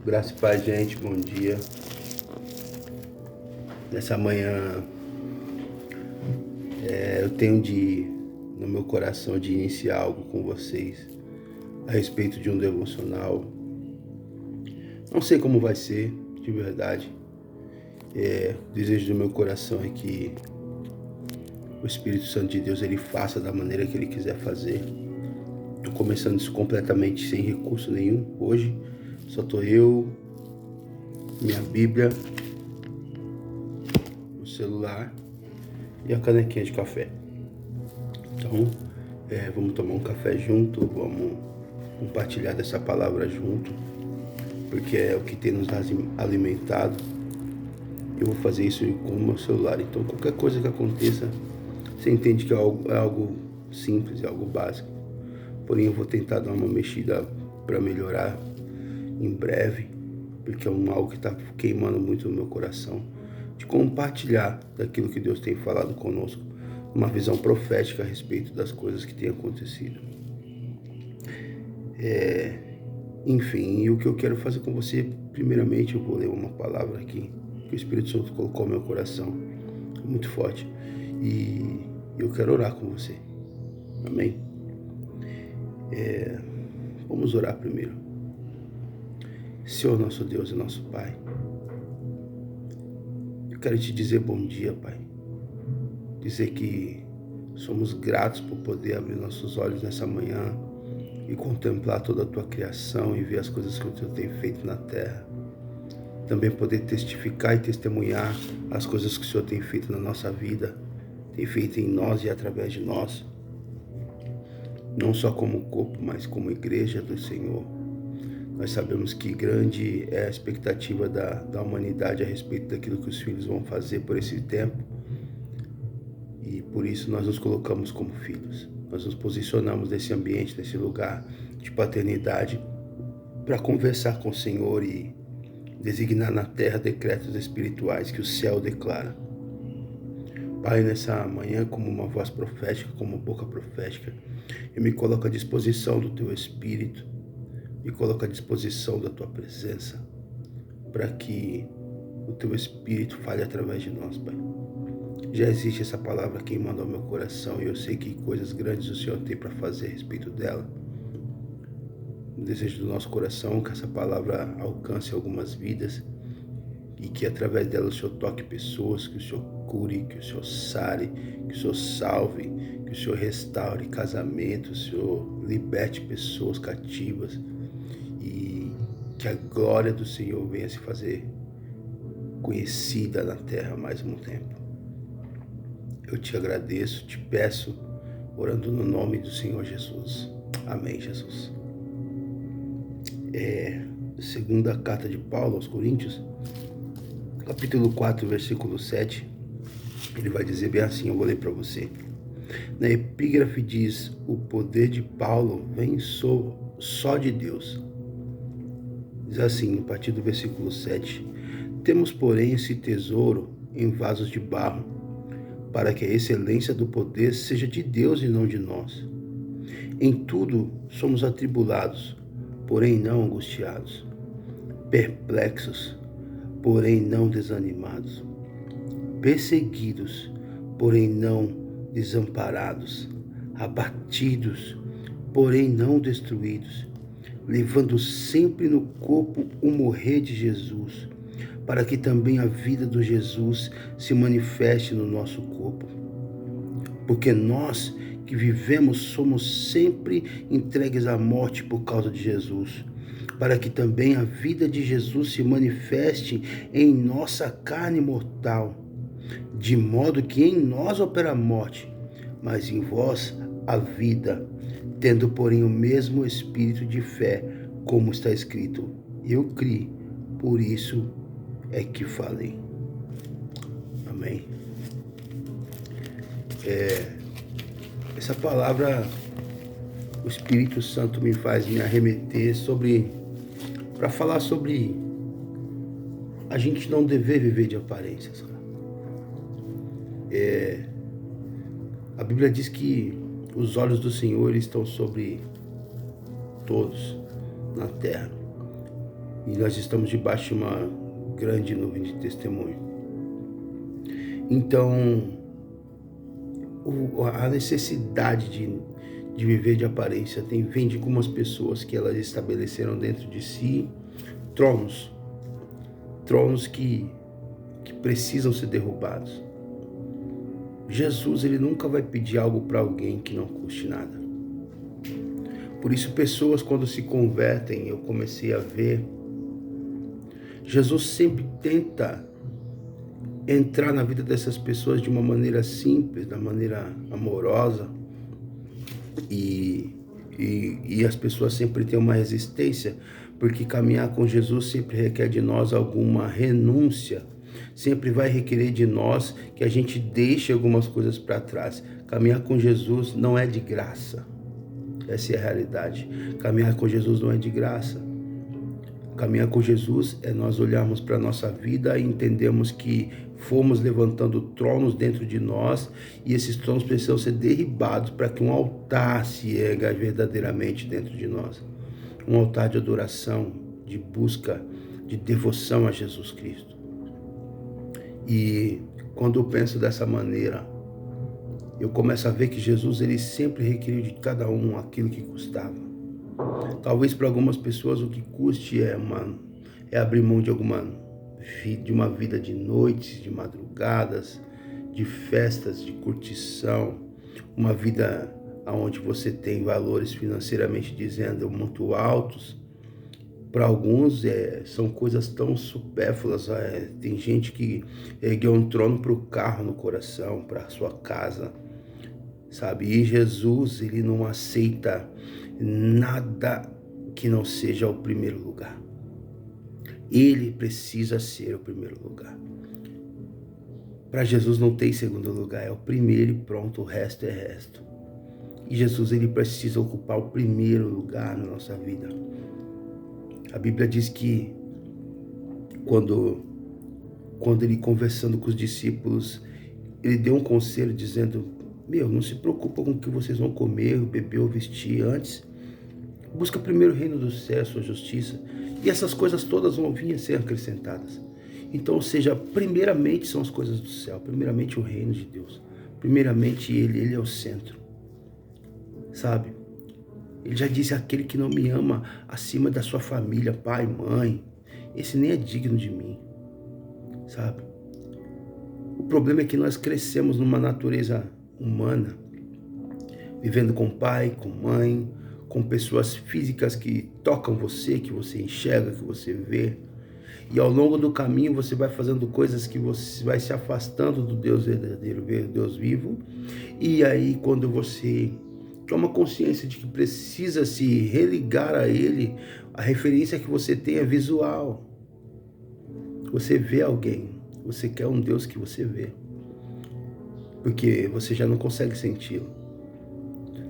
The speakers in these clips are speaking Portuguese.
Graça e paz, gente, bom dia. Nessa manhã eu tenho no meu coração de iniciar algo com vocês a respeito de um devocional. Não sei como vai ser, de verdade. O desejo do meu coração é que o Espírito Santo de Deus ele faça da maneira que ele quiser fazer. Estou começando isso completamente sem recurso nenhum. Hoje só estou eu, minha Bíblia, o celular e a canequinha de café. Então, vamos tomar um café junto, vamos compartilhar dessa palavra junto, porque é o que tem nos alimentado. Eu vou fazer isso com o meu celular, então qualquer coisa que aconteça, você entende que é algo simples, é algo básico. Porém, eu vou tentar dar uma mexida para melhorar em breve, porque é algo que está queimando muito no meu coração, de compartilhar daquilo que Deus tem falado conosco, uma visão profética a respeito das coisas que têm acontecido. Enfim, e o que eu quero fazer com você, primeiramente eu vou ler uma palavra aqui, que o Espírito Santo colocou no meu coração, muito forte, e eu quero orar com você, amém? Vamos orar primeiro. Senhor, nosso Deus e nosso Pai, eu quero te dizer bom dia, Pai, dizer que somos gratos por poder abrir nossos olhos nessa manhã e contemplar toda a Tua criação e ver as coisas que o Senhor tem feito na terra. Também poder testificar e testemunhar as coisas que o Senhor tem feito na nossa vida, tem feito em nós e através de nós, não só como corpo, mas como igreja do Senhor. Nós sabemos que grande é a expectativa da humanidade a respeito daquilo que os filhos vão fazer por esse tempo, e por isso nós nos colocamos como filhos. Nós nos posicionamos nesse ambiente, nesse lugar de paternidade, para conversar com o Senhor e designar na terra decretos espirituais que o céu declara. Pai, nessa manhã, como uma voz profética, como boca profética, eu me coloco à disposição do Teu Espírito, me coloco à disposição da Tua presença, para que o Teu Espírito fale através de nós, Pai. Já existe essa palavra queimando ao meu coração e eu sei que coisas grandes o Senhor tem para fazer a respeito dela. O desejo do nosso coração é que essa palavra alcance algumas vidas e que através dela o Senhor toque pessoas, que o Senhor cure, que o Senhor sare, que o Senhor salve, que o Senhor restaure casamentos, que o Senhor liberte pessoas cativas e que a glória do Senhor venha se fazer conhecida na terra mais um tempo. Eu te agradeço, te peço, orando no nome do Senhor Jesus. Amém, Jesus. Segunda carta de Paulo aos Coríntios, capítulo 4, versículo 7, ele vai dizer bem assim, eu vou ler para você. Na epígrafe diz, o poder de Paulo vem só de Deus. Diz assim, a partir do versículo 7, temos, porém, esse tesouro em vasos de barro, para que a excelência do poder seja de Deus e não de nós. Em tudo somos atribulados, porém não angustiados, perplexos, porém não desanimados, perseguidos, porém não desamparados, abatidos, porém não destruídos, levando sempre no corpo o morrer de Jesus, para que também a vida do Jesus se manifeste no nosso corpo. Porque nós que vivemos somos sempre entregues à morte por causa de Jesus, para que também a vida de Jesus se manifeste em nossa carne mortal, de modo que em nós opera a morte, mas em vós a vida, tendo porém o mesmo espírito de fé, como está escrito, eu criei, por isso é que falei. Amém. Essa palavra, o Espírito Santo me faz me arremeter para falar sobre a gente não dever viver de aparências. A Bíblia diz que os olhos do Senhor estão sobre todos na terra. e nós estamos debaixo de uma grande nuvem de testemunho. Então, a necessidade de viver de aparência vem de algumas pessoas que elas estabeleceram dentro de si tronos que precisam ser derrubados. Jesus, ele nunca vai pedir algo para alguém que não custe nada. Por isso, pessoas quando se convertem, eu comecei a ver, Jesus sempre tenta entrar na vida dessas pessoas de uma maneira simples, da maneira amorosa, e as pessoas sempre têm uma resistência, porque caminhar com Jesus sempre requer de nós alguma renúncia, sempre vai requerer de nós que a gente deixe algumas coisas para trás. Caminhar com Jesus não é de graça, essa é a realidade. Caminhar com Jesus não é de graça. Caminhar com Jesus é nós olharmos para a nossa vida e entendermos que fomos levantando tronos dentro de nós, e esses tronos precisam ser derribados para que um altar se erga verdadeiramente dentro de nós. Um altar de adoração, de busca, de devoção a Jesus Cristo. E quando eu penso dessa maneira, eu começo a ver que Jesus, ele sempre requeriu de cada um aquilo que custava. Talvez para algumas pessoas o que custe é abrir mão de uma vida de noites, de madrugadas, de festas, de curtição, uma vida onde você tem valores financeiramente dizendo muito altos. Para alguns são coisas tão supérfluas. Tem gente que ergueu um trono para o carro no coração, para a sua casa, sabe? E Jesus, ele não aceita nada que não seja o primeiro lugar. Ele precisa ser o primeiro lugar. Para Jesus não tem segundo lugar, é o primeiro e pronto, o resto é resto. E Jesus, ele precisa ocupar o primeiro lugar na nossa vida. A Bíblia diz que quando ele conversando com os discípulos, ele deu um conselho dizendo: não se preocupa com o que vocês vão comer, beber ou vestir. Antes, busca primeiro o reino dos céus, sua justiça, e essas coisas todas vão vir a ser acrescentadas. Então, ou seja, primeiramente são as coisas do céu, primeiramente o reino de Deus, primeiramente ele é o centro, sabe? Ele já disse: aquele que não me ama acima da sua família, pai, mãe, esse nem é digno de mim, sabe? O problema é que nós crescemos numa natureza humana, vivendo com pai, com mãe, com pessoas físicas que tocam você, que você enxerga, que você vê. E ao longo do caminho você vai fazendo coisas que você vai se afastando do Deus verdadeiro, Deus vivo. E aí quando você toma consciência de que precisa se religar a Ele, a referência que você tem é visual. Você vê alguém, você quer um Deus que você vê, porque você já não consegue senti-lo.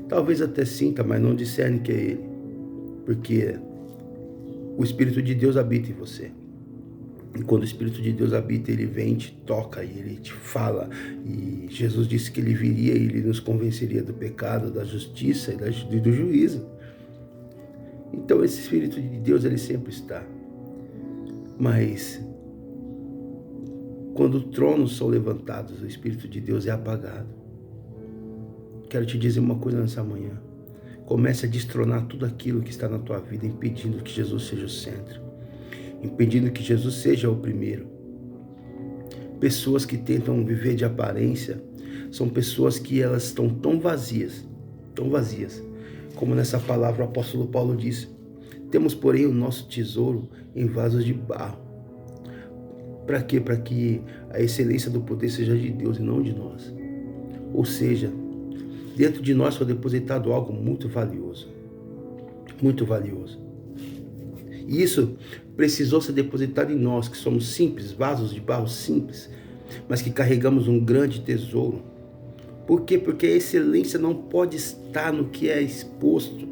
Talvez até sinta, mas não discerne que é Ele, porque o Espírito de Deus habita em você. E quando o Espírito de Deus habita, ele vem, te toca e ele te fala. E Jesus disse que ele viria e ele nos convenceria do pecado, da justiça e do juízo. Então esse Espírito de Deus, ele sempre está. Mas quando tronos são levantados, o Espírito de Deus é apagado. Quero te dizer uma coisa nessa manhã. Comece a destronar tudo aquilo que está na tua vida, impedindo que Jesus seja o centro, impedindo que Jesus seja o primeiro. Pessoas que tentam viver de aparência são pessoas que elas estão tão vazias, como nessa palavra o apóstolo Paulo diz: temos, porém, o nosso tesouro em vasos de barro. Para quê? Para que a excelência do poder seja de Deus e não de nós. Ou seja, dentro de nós foi depositado algo muito valioso. Muito valioso. E isso precisou ser depositado em nós, que somos simples, vasos de barro simples, mas que carregamos um grande tesouro. Por quê? Porque a excelência não pode estar no que é exposto.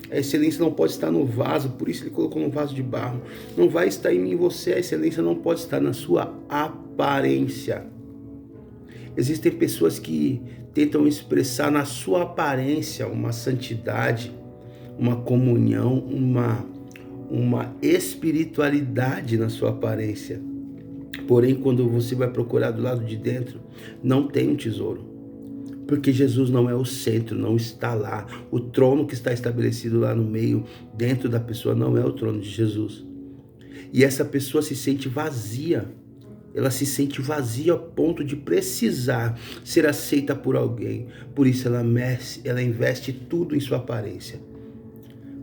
A excelência não pode estar no vaso, por isso ele colocou no vaso de barro. Não vai estar em mim e você, a excelência não pode estar na sua aparência. Existem pessoas que tentam expressar na sua aparência uma santidade, uma comunhão, uma espiritualidade na sua aparência. Porém, quando você vai procurar do lado de dentro, não tem um tesouro. Porque Jesus não é o centro, não está lá. O trono que está estabelecido lá no meio, dentro da pessoa, não é o trono de Jesus. E essa pessoa se sente vazia. Ela se sente vazia ao ponto de precisar ser aceita por alguém. Por isso ela investe tudo em sua aparência.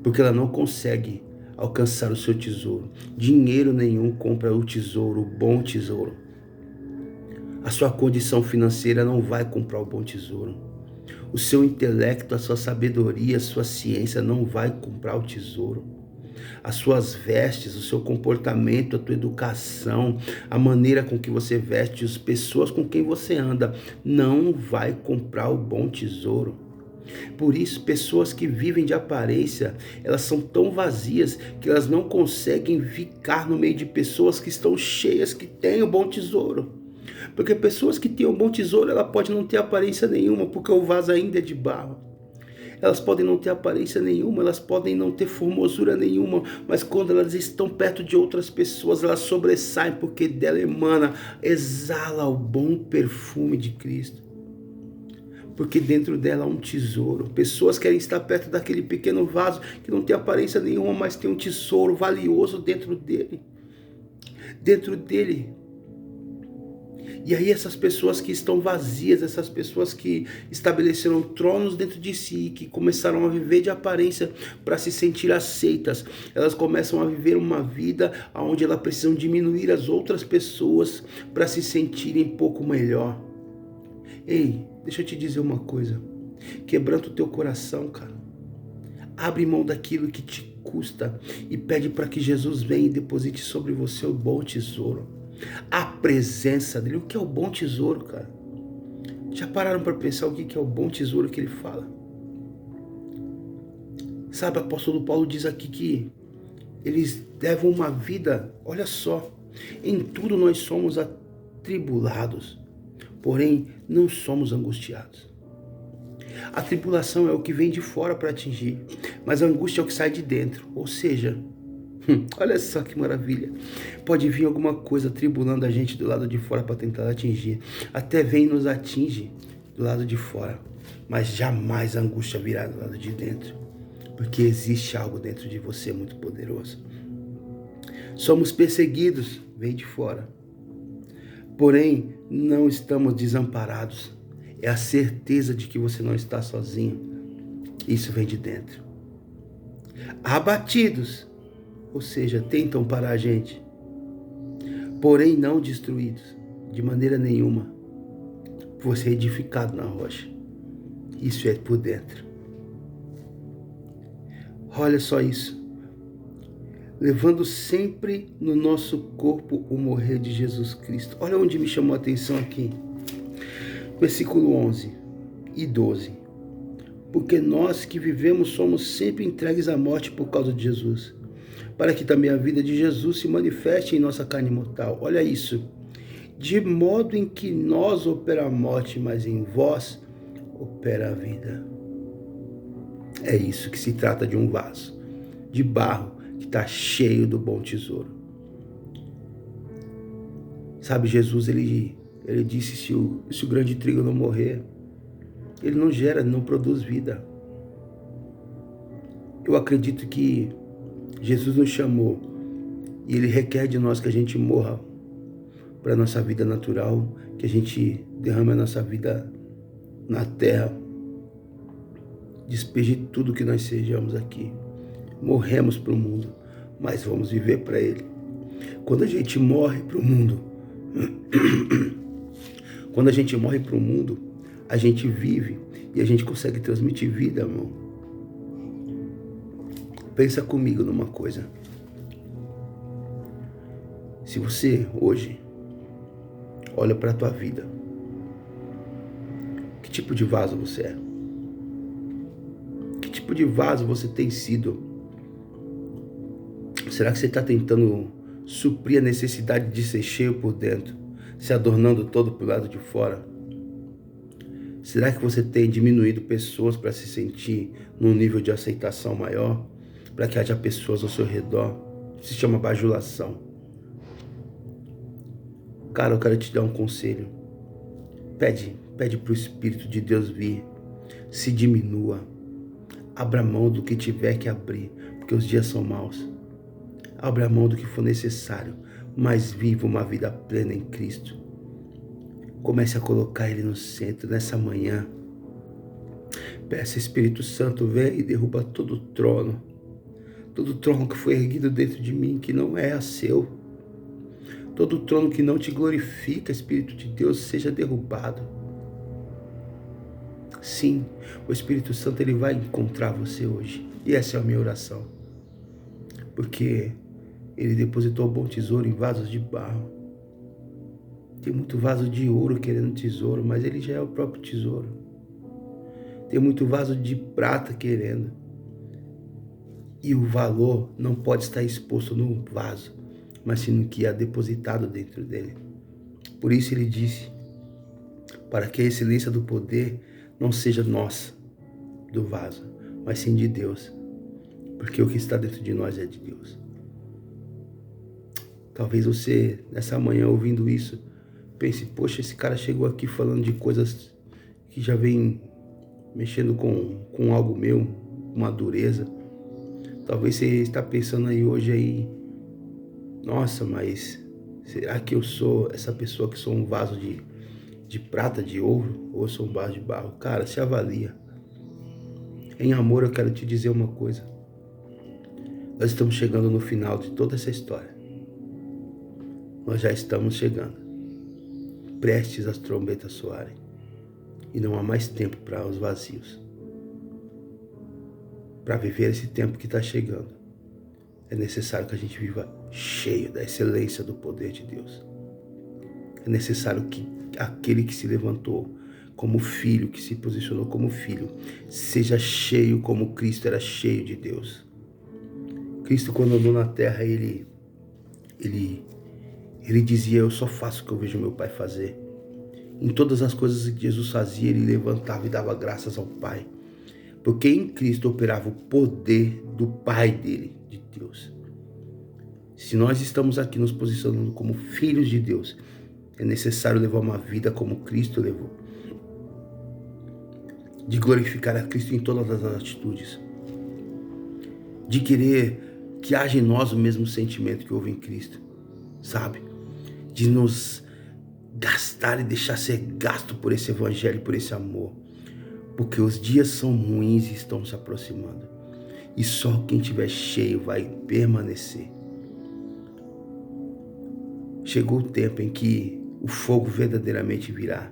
Porque ela não consegue alcançar o seu tesouro. Dinheiro nenhum compra o tesouro, o bom tesouro. A sua condição financeira não vai comprar o bom tesouro. O seu intelecto, a sua sabedoria, a sua ciência não vai comprar o tesouro. As suas vestes, o seu comportamento, a tua educação, a maneira com que você veste, as pessoas com quem você anda, não vai comprar o bom tesouro. Por isso, pessoas que vivem de aparência, elas são tão vazias que elas não conseguem ficar no meio de pessoas que estão cheias, que têm o bom tesouro. Porque pessoas que têm o bom tesouro, ela pode não ter aparência nenhuma, porque o vaso ainda é de barro. Elas podem não ter aparência nenhuma, elas podem não ter formosura nenhuma, mas quando elas estão perto de outras pessoas, elas sobressaem, porque dela exala o bom perfume de Cristo. Porque dentro dela há um tesouro. Pessoas querem estar perto daquele pequeno vaso que não tem aparência nenhuma, mas tem um tesouro valioso dentro dele. Dentro dele. E aí essas pessoas que estão vazias, essas pessoas que estabeleceram tronos dentro de si, que começaram a viver de aparência para se sentir aceitas, elas começam a viver uma vida onde elas precisam diminuir as outras pessoas para se sentirem um pouco melhor. Ei, deixa eu te dizer uma coisa. Quebranta o teu coração, cara. Abre mão daquilo que te custa e pede para que Jesus venha e deposite sobre você o bom tesouro. A presença dele. O que é o bom tesouro, cara? Já pararam para pensar o que é o bom tesouro que ele fala? Sabe, o apóstolo Paulo diz aqui que eles levam uma vida, olha só, em tudo nós somos atribulados, porém não somos angustiados. A tribulação é o que vem de fora para atingir, mas a angústia é o que sai de dentro, ou seja, olha só que maravilha. Pode vir alguma coisa tribulando a gente do lado de fora para tentar atingir. Até vem e nos atinge do lado de fora. Mas jamais a angústia virá do lado de dentro. Porque existe algo dentro de você muito poderoso. Somos perseguidos, vem de fora. Porém, não estamos desamparados. É a certeza de que você não está sozinho. Isso vem de dentro. Abatidos, ou seja, tentam parar a gente, porém não destruídos, de maneira nenhuma. Você é edificado na rocha. Isso é por dentro. Olha só isso. Levando sempre no nosso corpo o morrer de Jesus Cristo. Olha onde me chamou a atenção aqui. Versículo 11 e 12. Porque nós que vivemos somos sempre entregues à morte por causa de Jesus, para que também a vida de Jesus se manifeste em nossa carne mortal. Olha isso. De modo em que nós opera a morte, mas em vós opera a vida. É isso que se trata de um vaso de barro que está cheio do bom tesouro. Sabe, Jesus, ele disse, se o grande trigo não morrer, ele não gera, não produz vida. Eu acredito que Jesus nos chamou e ele requer de nós que a gente morra para a nossa vida natural, que a gente derrame a nossa vida na terra, despeje tudo que nós sejamos aqui. Morremos para o mundo, mas vamos viver para ele. Quando a gente morre para o mundo, quando a gente morre para o mundo, a gente vive e a gente consegue transmitir vida, irmão. Pensa comigo numa coisa. Se você hoje olha para a tua vida, que tipo de vaso você é? Que tipo de vaso você tem sido? Será que você está tentando suprir a necessidade de ser cheio por dentro, se adornando todo pro lado de fora? Será que você tem diminuído pessoas para se sentir num nível de aceitação maior? para que haja pessoas ao seu redor. Isso se chama bajulação. Cara, eu quero te dar um conselho. Pede para o Espírito de Deus vir. Se diminua. Abra mão do que tiver que abrir, porque os dias são maus. Abra mão do que for necessário, mas viva uma vida plena em Cristo. Comece a colocar Ele no centro nessa manhã. Peça, Espírito Santo, vem e derruba todo trono que foi erguido dentro de mim, que não é seu. Todo trono que não te glorifica, Espírito de Deus, seja derrubado. Sim, o Espírito Santo ele vai encontrar você hoje. E essa é a minha oração. Porque ele depositou um bom tesouro em vasos de barro. Tem muito vaso de ouro querendo tesouro, mas ele já é o próprio tesouro. Tem muito vaso de prata querendo. E o valor não pode estar exposto no vaso, mas sim no que é depositado dentro dele. Por isso ele disse, para que a excelência do poder não seja nossa, do vaso, mas sim de Deus. Porque o que está dentro de nós é de Deus. Talvez você, nessa manhã, ouvindo isso, pense, poxa, esse cara chegou aqui falando de coisas que já vem mexendo com algo meu, uma dureza. Talvez você está pensando aí hoje aí, nossa, mas será que eu sou essa pessoa que sou um vaso de prata, de ouro, ou eu sou um vaso de barro? Cara, se avalia. Em amor, eu quero te dizer uma coisa. Nós estamos chegando no final de toda essa história. Nós já estamos chegando. Prestes as trombetas soarem. E não há mais tempo para os vazios. Para viver esse tempo que está chegando, é necessário que a gente viva cheio da excelência do poder de Deus. É necessário que aquele que se levantou como filho, que se posicionou como filho, seja cheio como Cristo era cheio de Deus. Cristo, quando andou na terra, ele dizia, eu só faço o que eu vejo meu Pai fazer. Em todas as coisas que Jesus fazia, ele levantava e dava graças ao Pai. Porque em Cristo operava o poder do Pai dele, de Deus. Se nós estamos aqui nos posicionando como filhos de Deus, é necessário levar uma vida como Cristo levou. De glorificar a Cristo em todas as atitudes. De querer que haja em nós o mesmo sentimento que houve em Cristo. Sabe? De nos gastar e deixar ser gasto por esse evangelho, por esse amor. Porque os dias são ruins e estão se aproximando. E só quem estiver cheio vai permanecer. Chegou o tempo em que o fogo verdadeiramente virá.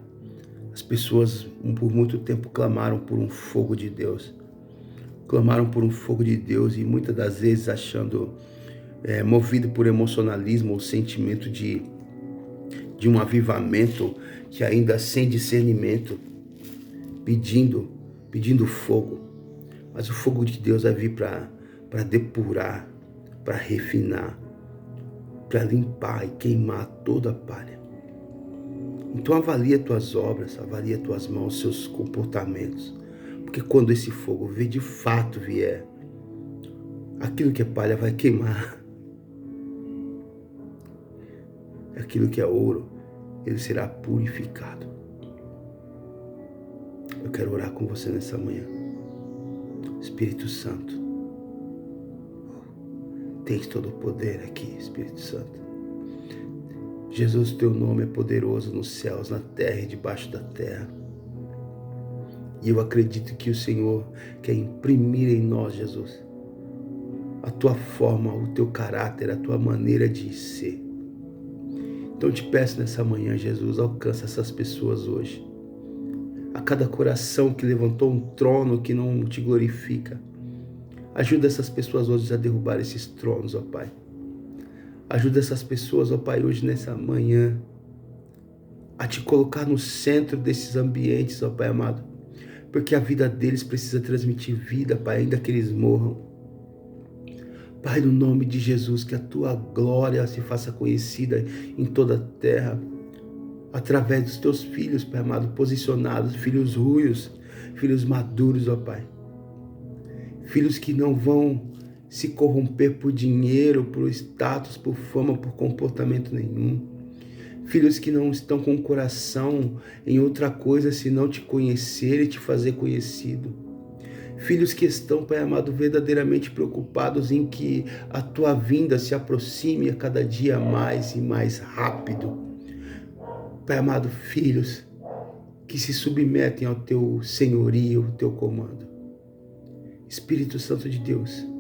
As pessoas por muito tempo clamaram por um fogo de Deus. Clamaram por um fogo de Deus e muitas das vezes achando, movido por emocionalismo ou sentimento de um avivamento que ainda sem discernimento, pedindo fogo. Mas o fogo de Deus vai vir para depurar, para refinar, para limpar e queimar toda a palha. Então avalia tuas obras, avalia tuas mãos, seus comportamentos. Porque quando esse fogo de fato vier, aquilo que é palha vai queimar. Aquilo que é ouro, ele será purificado. Eu quero orar com você nessa manhã. Espírito Santo, tens todo o poder aqui, Espírito Santo. Jesus, teu nome é poderoso nos céus, na terra e debaixo da terra. E eu acredito que o Senhor quer imprimir em nós, Jesus, a tua forma, o teu caráter, a tua maneira de ser. Então eu te peço nessa manhã, Jesus, alcança essas pessoas hoje. A cada coração que levantou um trono que não te glorifica. Ajuda essas pessoas hoje a derrubar esses tronos, ó Pai. Ajuda essas pessoas, ó Pai, hoje nessa manhã, a te colocar no centro desses ambientes, ó Pai amado. Porque a vida deles precisa transmitir vida, Pai, ainda que eles morram. Pai, no nome de Jesus, que a tua glória se faça conhecida em toda a terra. Através dos teus filhos, Pai amado, posicionados, filhos ruios, filhos maduros, ó Pai. Filhos que não vão se corromper por dinheiro, por status, por fama, por comportamento nenhum. Filhos que não estão com o coração em outra coisa senão te conhecer e te fazer conhecido. Filhos que estão, Pai amado, verdadeiramente preocupados em que a tua vinda se aproxime a cada dia mais e mais rápido. Pai amado, filhos que se submetem ao teu senhorio, ao teu comando. Espírito Santo de Deus,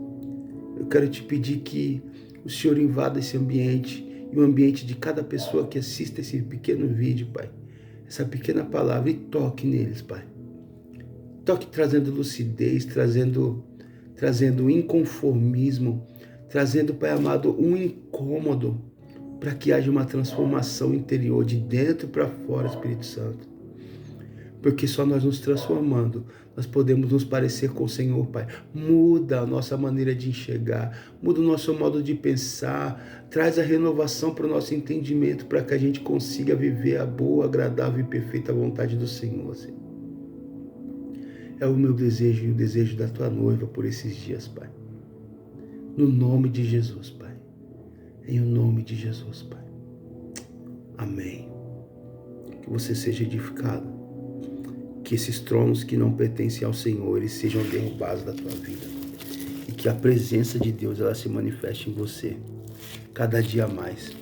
eu quero te pedir que o Senhor invada esse ambiente e o ambiente de cada pessoa que assista esse pequeno vídeo, Pai. Essa pequena palavra e toque neles, Pai. Toque trazendo lucidez, trazendo inconformismo, trazendo, Pai amado, um incômodo para que haja uma transformação interior de dentro para fora, Espírito Santo. Porque só nós nos transformando, nós podemos nos parecer com o Senhor, Pai. Muda a nossa maneira de enxergar, muda o nosso modo de pensar, traz a renovação para o nosso entendimento, para que a gente consiga viver a boa, agradável e perfeita vontade do Senhor, Senhor. É o meu desejo e o desejo da tua noiva por esses dias, Pai. No nome de Jesus, Pai. Em o nome de Jesus, Pai. Amém. Que você seja edificado. Que esses tronos que não pertencem ao Senhor, eles sejam derrubados da tua vida. E que a presença de Deus, ela se manifeste em você. Cada dia mais.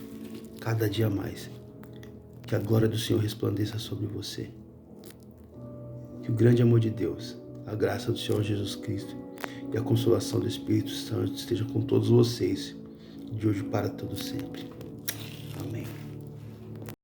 Cada dia mais. Que a glória do Senhor resplandeça sobre você. Que o grande amor de Deus, a graça do Senhor Jesus Cristo e a consolação do Espírito Santo esteja com todos vocês, de hoje para todo sempre.